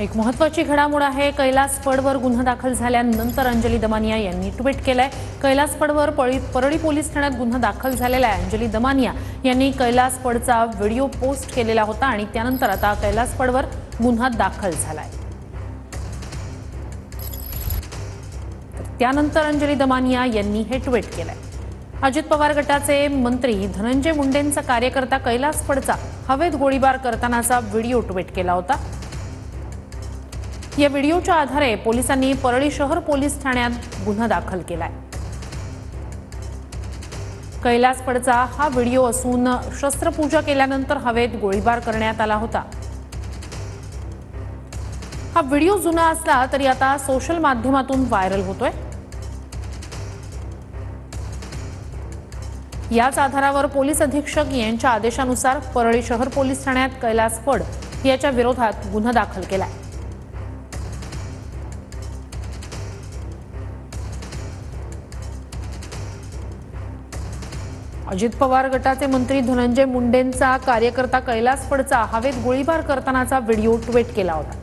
एक महत्त्वाची घडामोड आहे। कैलास फडवर गुन्हा दाखल झाल्यानंतर अंजली दमानिया यांनी ट्विट केलंय। कैलास फडवर परळी पोलीस ठाण्यात गुन्हा दाखल झालेला आहे। अंजली दमानिया यांनी कैलास फडचा व्हिडिओ पोस्ट केलेला होता आणि त्यानंतर आता कैलास फडवर गुन्हा दाखल झालाय। त्यानंतर अंजली दमानिया यांनी हे ट्विट केलंय। अजित पवार गटाचे मंत्री धनंजय मुंडेंचा कार्यकर्ता कैलास फडचा हवेत गोळीबार करतानाचा व्हिडिओ ट्विट केला होता। या व्हिडिओच्या आधारे पोलिसांनी परळी शहर पोलीस ठाण्यात गुन्हा दाखल केलाय। कैलास फडचा हा व्हिडिओ असून शस्त्रपूजा केल्यानंतर हवेत गोळीबार करण्यात आला होता। हा व्हिडिओ जुना असला तरी आता सोशल माध्यमातून व्हायरल होतोय। याच आधारावर पोलीस अधीक्षक यांच्या आदेशानुसार परळी शहर पोलीस ठाण्यात कैलास फड याच्या विरोधात गुन्हा दाखल केलाय। अजित पवार गटाचे मंत्री धनंजय मुंडेंचा कार्यकर्ता कैलास फडचा हवेत गोळीबार करतानाचा व्हिडिओ ट्विट केला होता।